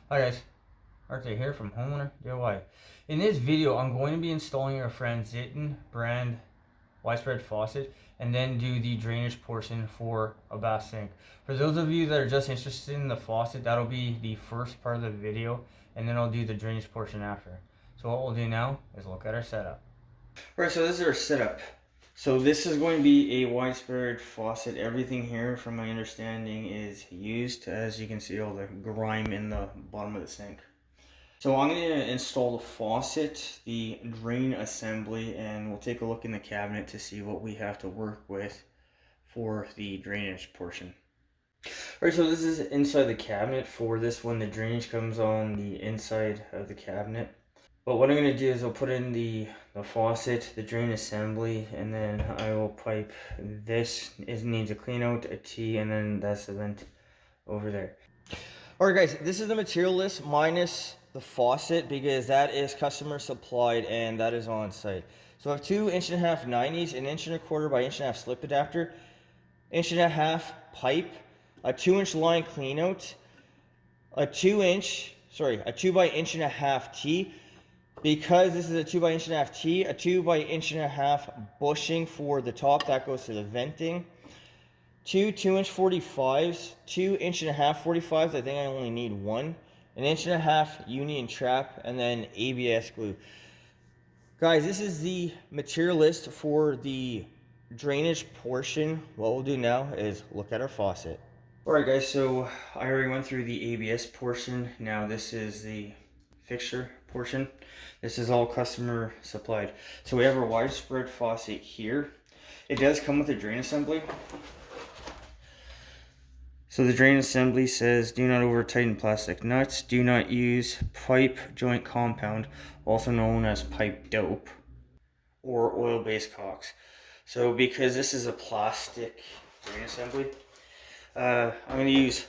Hi guys, Arthur here from Homeowner DIY. In this video, I'm going to be installing a Fransiton brand widespread faucet and then do the drainage portion for a bath sink. For those of you that are just interested in the faucet, that'll be the first part of the video, and then I'll do the drainage portion after. So what we'll do now is look at our setup. Alright, so this is our setup. So this is going to be a widespread faucet. Everything here, from my understanding, is used. As you can see, all the grime in the bottom of the sink. So I'm going to install the faucet, the drain assembly, and we'll take a look in the cabinet to see what we have to work with for the drainage portion. Alright, so this is inside the cabinet. For this one, the drainage comes on the inside of the cabinet. But what I'm going to do is I'll put in the faucet, the drain assembly, and then I will pipe this. It needs a clean out, a T, and then that's the vent over there. Alright guys, this is the material list minus the faucet because that is customer supplied and that is on site. So I have 2 1.5" 90s, an 1.25" by 1.5" slip adapter, 1.5" pipe, a 2" line clean out, a 2 by 1.5" T. Because this is a 2 by 1.5" T, a 2 by 1.5" bushing for the top, that goes to the venting. 2 2" 45s, 2 1.5" 45s, I think I only need 1. An 1.5" union trap, and then ABS glue. Guys, this is the material list for the drainage portion. What we'll do now is look at our faucet. Alright guys, so I already went through the ABS portion. Now this is the fixture portion. This is all customer supplied. So we have our widespread faucet here. It does come with a drain assembly. So the drain assembly says do not over tighten plastic nuts, do not use pipe joint compound, also known as pipe dope, or oil-based caulks. So because this is a plastic drain assembly, I'm going to use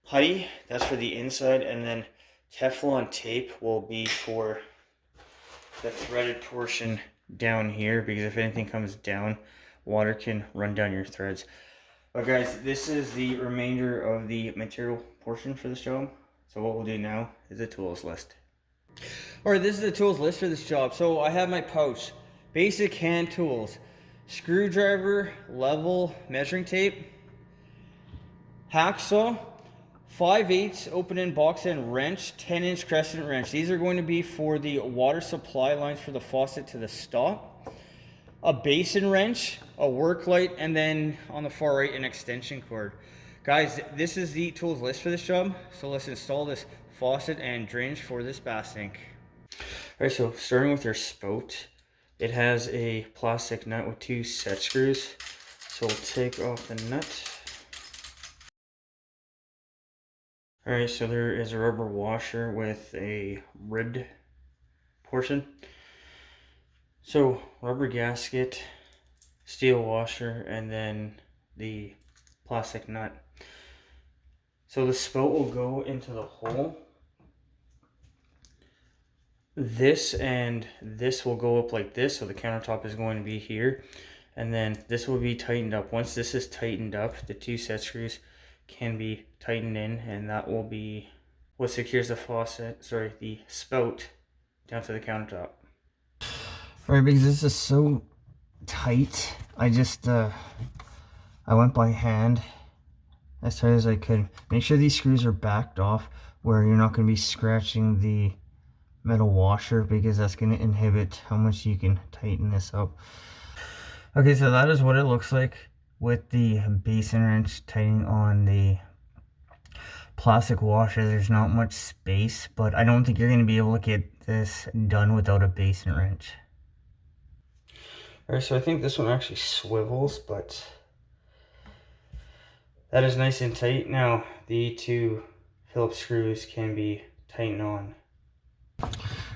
putty, that's for the inside, and then Teflon tape will be for the threaded portion down here, because if anything comes down, water can run down your threads. But guys, this is the remainder of the material portion for this job. So what we'll do now is the tools list. Alright, this is the tools list for this job. So I have my pouch, basic hand tools, screwdriver, level, measuring tape, hacksaw, 5/8 open end box end wrench, 10" crescent wrench. These are going to be for the water supply lines for the faucet to the stop. A basin wrench, a work light, and then on the far right, an extension cord. Guys, this is the tools list for this job. So let's install this faucet and drainage for this bath sink. Alright, so starting with our spout, it has a plastic nut with 2 set screws. So we'll take off the nut. Alright, so there is a rubber washer with a ribbed portion. So rubber gasket, steel washer, and then the plastic nut. So the spout will go into the hole. This and this will go up like this, so the countertop is going to be here. And then this will be tightened up. Once this is tightened up, the 2 set screws can be tightened in, and that will be what secures the the spout down to the countertop. Right, because this is so tight, I went by hand as tight as I could. Make sure these screws are backed off where you're not going to be scratching the metal washer, because that's going to inhibit how much you can tighten this up. Okay, so that is what it looks like with the basin wrench tightening on the plastic washer. There's not much space, but I don't think you're going to be able to get this done without a basin wrench. Alright, so I think this one actually swivels, but that is nice and tight. Now, the 2 Phillips screws can be tightened on.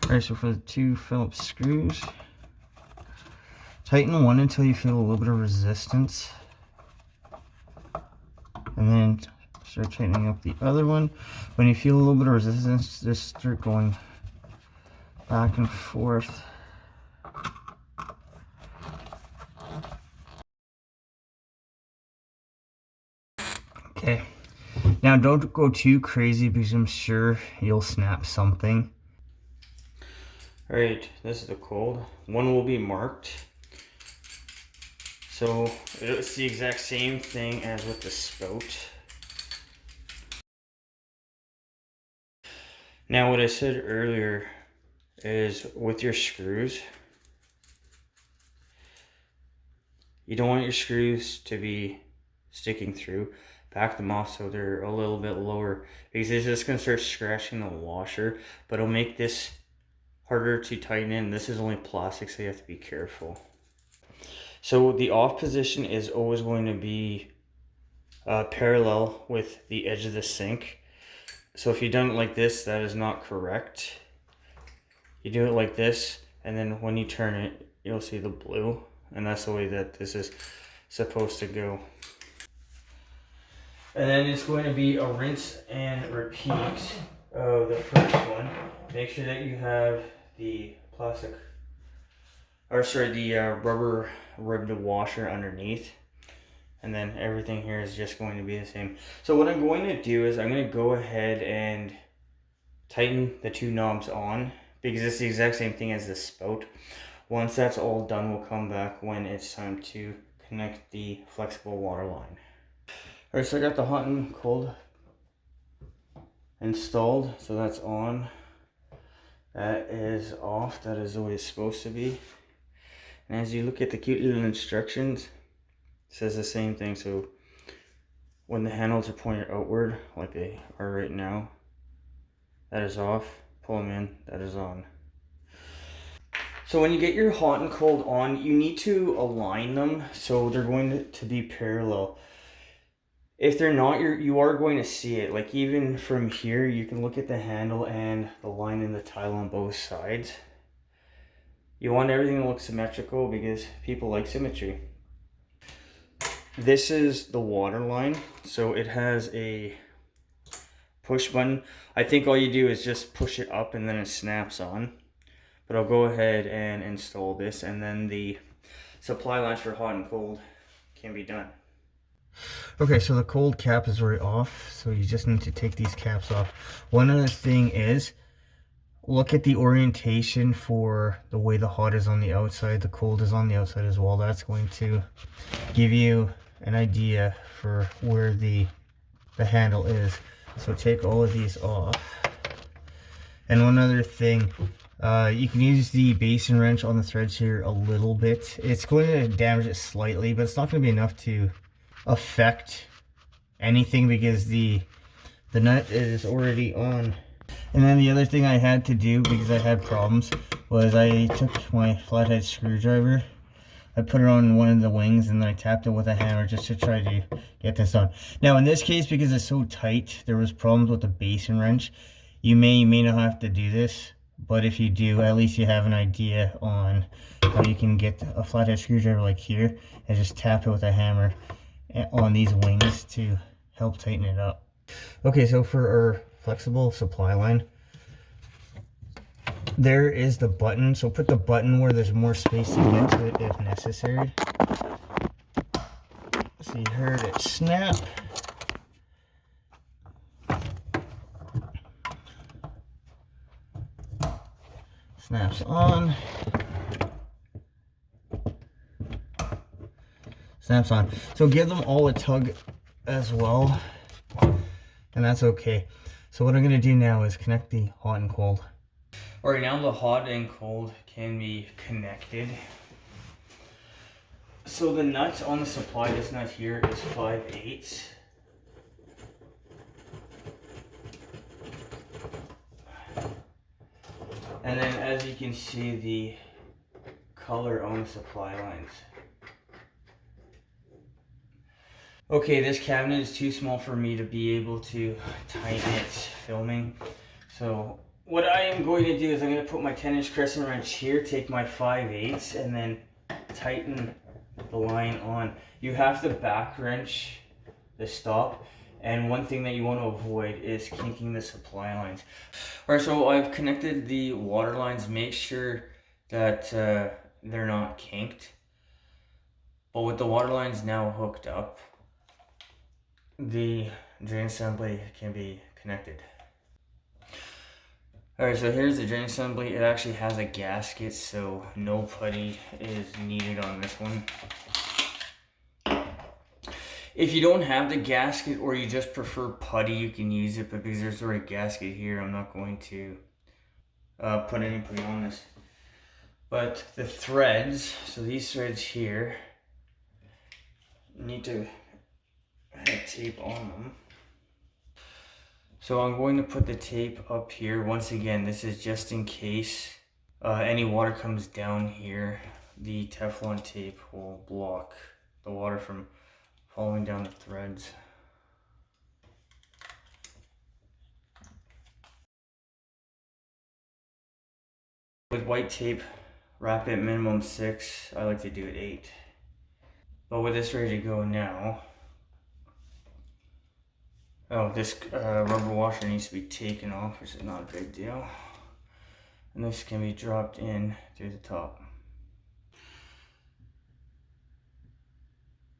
Alright, so for the 2 Phillips screws, tighten one until you feel a little bit of resistance. And then start tightening up the other one. When you feel a little bit of resistance, just start going back and forth. Okay, Now don't go too crazy because I'm sure you'll snap something. Alright, this is the cold. One will be marked. So it's the exact same thing as with the spout. Now what I said earlier is with your screws, you don't want your screws to be sticking through. Back them off so they're a little bit lower, because it's just going to start scratching the washer, but it'll make this harder to tighten in. This is only plastic, so you have to be careful. So the off position is always going to be parallel with the edge of the sink. So if you've done it like this, that is not correct. You do it like this, and then when you turn it, you'll see the blue, and that's the way that this is supposed to go. And then it's going to be a rinse and repeat of the first one. Make sure that you have the plastic, or sorry, the rubber ribbed washer underneath. And then everything here is just going to be the same. So what I'm going to do is I'm going to go ahead and tighten the two knobs on, because it's the exact same thing as the spout. Once that's all done, we'll come back when it's time to connect the flexible water line. Alright, so I got the hot and cold installed, so that's on. That is off, that is the way it's supposed to be. And as you look at the cute little instructions, it says the same thing. So when the handles are pointed outward, like they are right now, that is off. Pull them in, that is on. So when you get your hot and cold on, you need to align them so they're going to be parallel. If they're not, you are going to see it. Like even from here, you can look at the handle and the line in the tile on both sides. You want everything to look symmetrical because people like symmetry. This is the water line, so it has a push button. I think all you do is just push it up and then it snaps on. But I'll go ahead and install this, and then the supply lines for hot and cold can be done. Okay, so the cold cap is already off, so you just need to take these caps off. One other thing is, look at the orientation for the way the hot is on the outside, the cold is on the outside as well. That's going to give you an idea for where the handle is. So take all of these off. And one other thing, you can use the basin wrench on the threads here a little bit. It's going to damage it slightly, but it's not going to be enough to affect anything because the nut is already on. And then the other thing I had to do, because I had problems, was I took my flathead screwdriver, I put it on one of the wings, and then I tapped it with a hammer just to try to get this on. Now in this case, because it's so tight, there was problems with the basin wrench. You may not have to do this, but if you do, at least you have an idea on how you can get a flathead screwdriver like here and just tap it with a hammer on these wings to help tighten it up. Okay, so for our flexible supply line, there is the button. So put the button where there's more space to get to it if necessary. So you heard it snap. Snaps on. Snaps on. So give them all a tug as well, and that's okay. So what I'm going to do now is connect the hot and cold. Alright, now the hot and cold can be connected. So the nut on the supply, this nut here is 5/8. And then as you can see, the color on the supply lines. Okay, this cabinet is too small for me to be able to tighten it filming. So what I am going to do is I'm going to put my 10-inch crescent wrench here, take my 5/8, and then tighten the line on. You have to back wrench the stop, and one thing that you want to avoid is kinking the supply lines. Alright, so I've connected the water lines. Make sure that they're not kinked. But with the water lines now hooked up, the drain assembly can be connected. Alright, so here's the drain assembly. It actually has a gasket, so no putty is needed on this one. If you don't have the gasket or you just prefer putty, you can use it, but because there's already a gasket here, I'm not going to put any putty on this. But the threads, so these threads here, need to have tape on them. So I'm going to put the tape up here. Once again, this is just in case any water comes down here. The Teflon tape will block the water from falling down the threads. With white tape, wrap it minimum 6. I like to do it 8. But with this ready to go now, oh, this rubber washer needs to be taken off, which is not a big deal. And this can be dropped in through the top.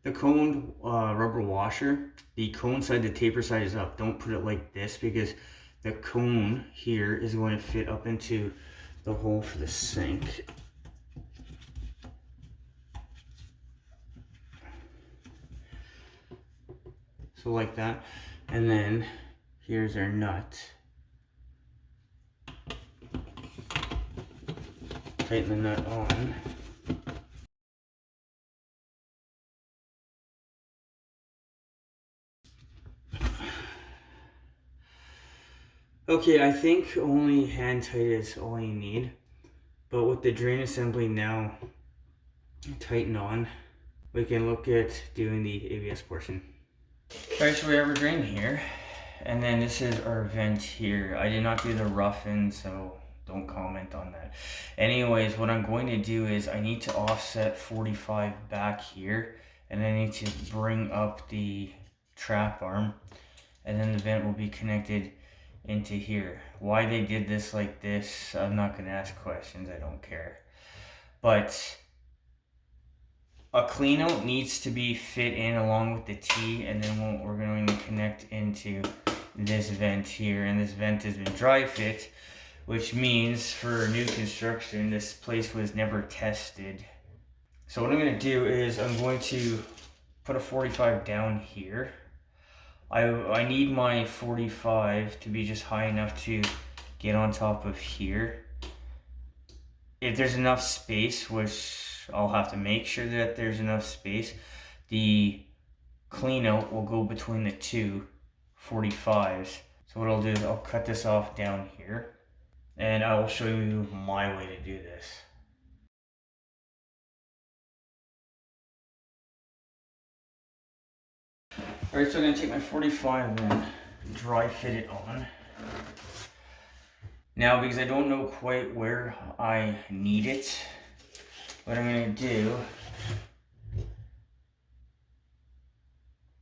The coned rubber washer, the cone side, the taper side is up. Don't put it like this because the cone here is going to fit up into the hole for the sink. So like that. And then here's our nut. Tighten the nut on. Okay, I think only hand tight is all you need. But with the drain assembly now tightened on, we can look at doing the ABS portion. Alright, so we have our drain here. And then this is our vent here. I did not do the rough-in, so don't comment on that. Anyways, what I'm going to do is I need to offset 45 back here. And I need to bring up the trap arm. And then the vent will be connected into here. Why they did this like this, I'm not going to ask questions. I don't care. But a clean out needs to be fit in along with the T, and then we're going to connect into this vent here. And this vent has been dry fit, which means for new construction, this place was never tested. So what I'm going to do is I'm going to put a 45 down here. I need my 45 to be just high enough to get on top of here. If there's enough space, which I'll have to make sure that there's enough space, the clean out will go between the two 45s. So what I'll do is I'll cut this off down here, and I will show you my way to do this. Alright, so I'm going to take my 45 and dry fit it on. Now, because I don't know quite where I need it, what I'm going to do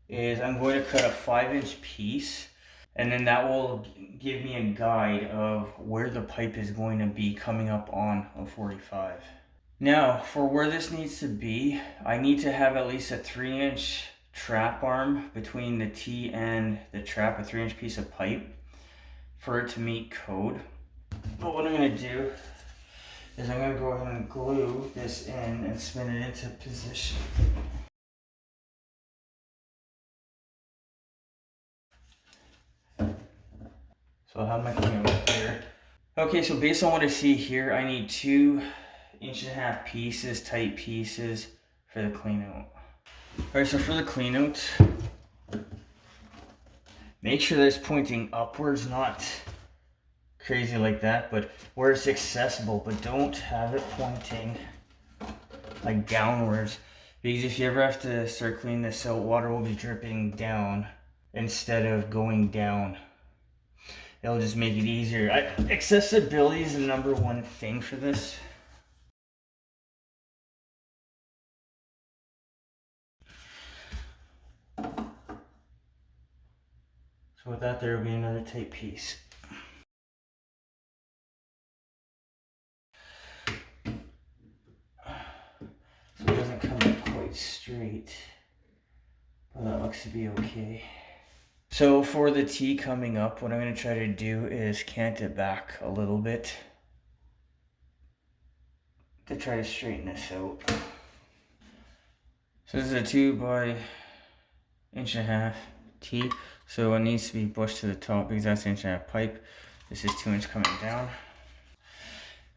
is I'm going to cut a 5-inch piece, and then that will give me a guide of where the pipe is going to be coming up on a 45. Now, for where this needs to be, I need to have at least a 3-inch trap arm between the T and the trap, a 3-inch piece of pipe, for it to meet code. But what I'm going to do is I'm going to go ahead and glue this in and spin it into position. So I'll have my camera here. Okay, so based on what I see here, I need 2.5 inch pieces, tight pieces, for the clean out. Alright, so for the clean out, make sure that it's pointing upwards, not crazy like that, but where it's accessible, but don't have it pointing like downwards, because if you ever have to start cleaning this out, water will be dripping down instead of going down. It'll just make it easier. Accessibility is the #1 thing for this. So with that, there will be another tight piece. So it doesn't come up quite straight, but that looks to be okay. So for the tea coming up, what I'm going to try to do is cant it back a little bit to try to straighten this out. So this is a 2 by 1.5 inch tea. So it needs to be bushed to the top because that's 1.5 inch pipe. This is 2 inch coming down.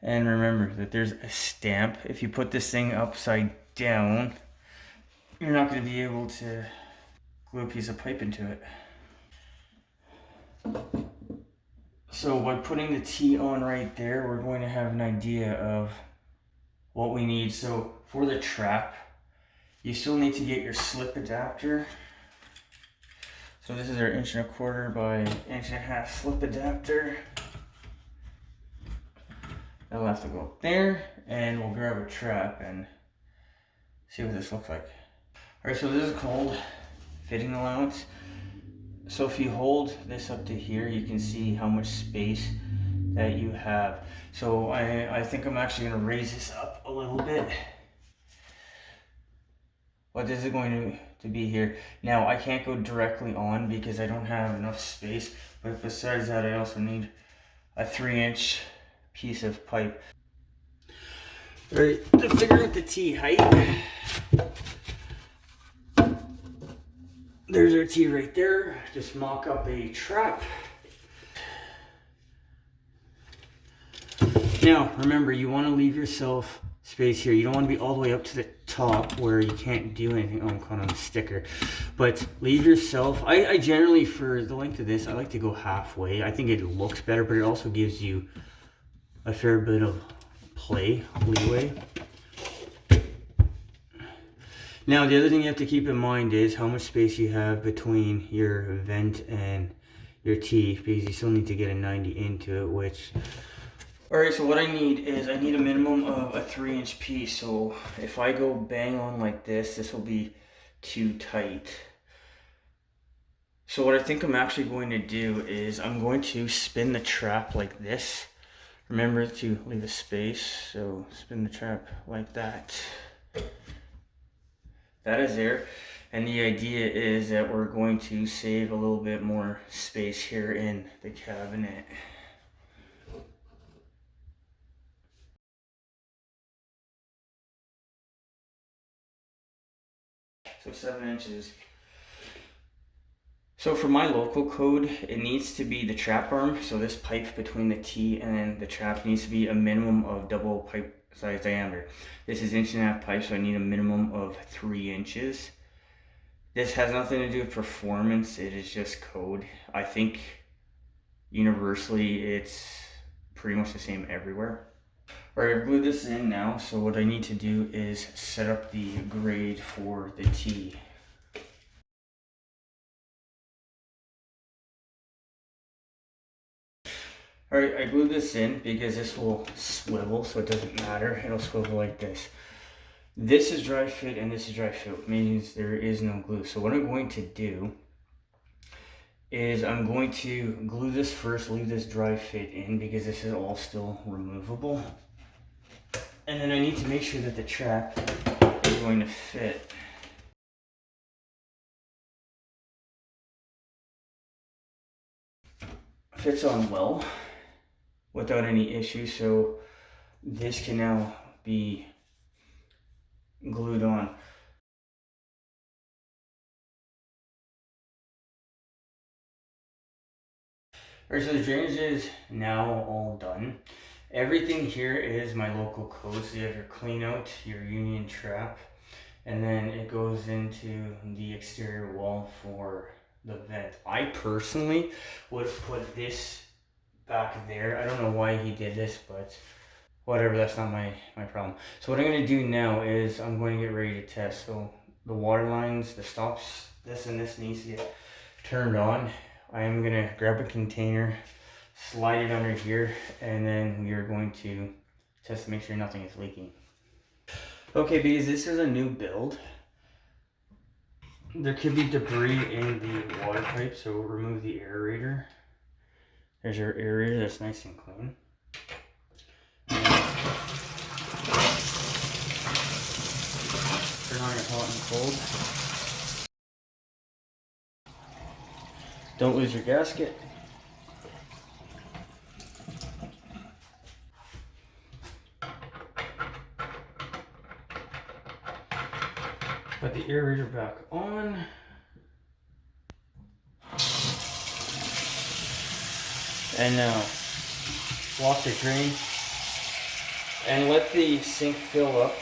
And remember that there's a stamp. If you put this thing upside down, you're not going to be able to glue a piece of pipe into it. So by putting the T on right there, we're going to have an idea of what we need. So for the trap, you still need to get your slip adapter. So this is our 1.25 inch by 1.5 inch slip adapter. That'll have to go up there, and we'll grab a trap and see what this looks like. Alright, so this is called fitting allowance. So if you hold this up to here, you can see how much space that you have. So I think I'm actually going to raise this up a little bit. What is it going to be here? Now I can't go directly on because I don't have enough space, but besides that I also need a 3 inch piece of pipe. Alright, to figure out the T height, there's our T right there. Just mock up a trap. Now remember, you want to leave yourself space here. You don't want to be all the way up to the top where you can't do anything. Oh, I'm caught on the sticker. But leave yourself, I generally, for the length of this, I like to go halfway. I think it looks better, but it also gives you a fair bit of leeway. Now the other thing you have to keep in mind is how much space you have between your vent and your T, because you still need to get a 90 into it, which... Alright, so what I need is, I need a minimum of a 3 inch piece. So if I go bang on like this will be too tight. So what I think I'm actually going to do is I'm going to spin the trap like this. Remember to leave a space, so spin the trap like that. That is there. And the idea is that we're going to save a little bit more space here in the cabinet. So 7 inches. So for my local code, it needs to be the trap arm. So this pipe between the T and the trap needs to be a minimum of double pipe size diameter. This is 1.5 inch pipe, so I need a minimum of 3 inches. This has nothing to do with performance, it is just code. I think universally it's pretty much the same everywhere. Alright, I've glued this in now, so what I need to do is set up the grade for the T. Alright, I glued this in because this will swivel, so it doesn't matter. It'll swivel like this. This is dry fit and this is dry fit, which means there is no glue. So what I'm going to do is I'm going to glue this first, leave this dry fit in because this is all still removable. And then I need to make sure that the trap is going to fit. Fits on well without any issue, so this can now be glued on. Alright, so the drainage is now all done. Everything here is my local code. So you have your clean out, your union trap, and then it goes into the exterior wall for the vent. I personally would put this back there. I don't know why he did this, but whatever, that's not my problem. So what I'm going to do now is I'm going to get ready to test. So the water lines, the stops, this and this needs to get turned on. I am going to grab a container, slide it under here, and then we are going to test to make sure nothing is leaking. Okay, because this is a new build, there could be debris in the water pipe, so we'll remove the aerator. There's your aerator, that's nice and clean. Turn on your hot and cold. Don't lose your gasket. Put the aerator back on. And now lock the drain and let the sink fill up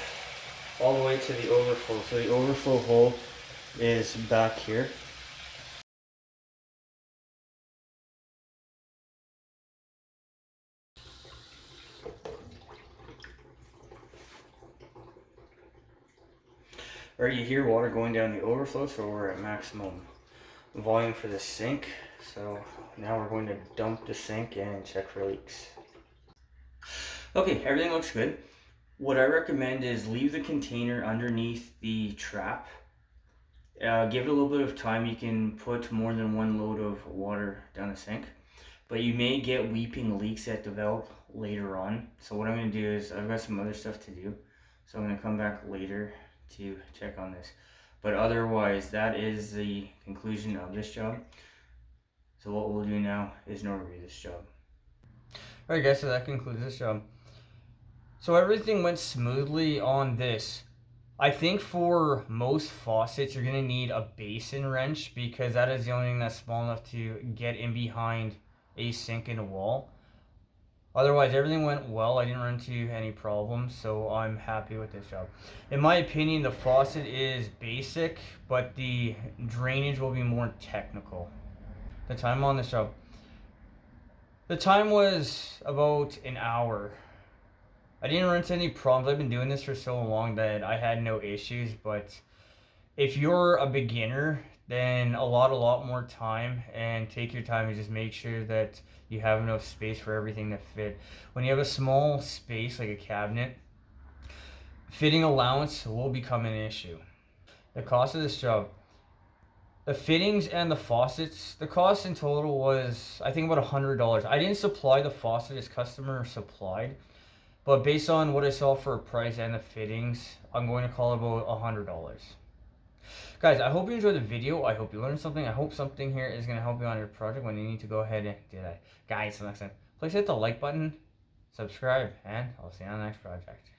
all the way to the overflow. So the overflow hole is back here. Alright, you hear water going down the overflow, so we're at maximum volume for the sink. So now we're going to dump the sink and check for leaks. Okay, everything looks good. What I recommend is leave the container underneath the trap. Give it a little bit of time. You can put more than one load of water down the sink, but you may get weeping leaks that develop later on. So what I'm going to do is, I've got some other stuff to do, so I'm going to come back later to check on this. But otherwise, that is the conclusion of this job. So what we'll do now is now review this job. Alright guys, so that concludes this job. So everything went smoothly on this. I think for most faucets, you're going to need a basin wrench, because that is the only thing that's small enough to get in behind a sink and a wall. Otherwise, everything went well. I didn't run into any problems, so I'm happy with this job. In my opinion, the faucet is basic, but the drainage will be more technical. The time on this job. The time was about an hour. I didn't run into any problems. I've been doing this for so long that I had no issues, but if you're a beginner, then a lot more time, and take your time and just make sure that you have enough space for everything to fit. When you have a small space like a cabinet, fitting allowance will become an issue. The cost of this job. The fittings and the faucets, the cost in total was, I think, about $100. I didn't supply the faucet, as customer supplied. But based on what I saw for a price and the fittings, I'm going to call it about $100. Guys, I hope you enjoyed the video. I hope you learned something. I hope something here is going to help you on your project when you need to go ahead and do that. Guys, until next time, please hit the like button, subscribe, and I'll see you on the next project.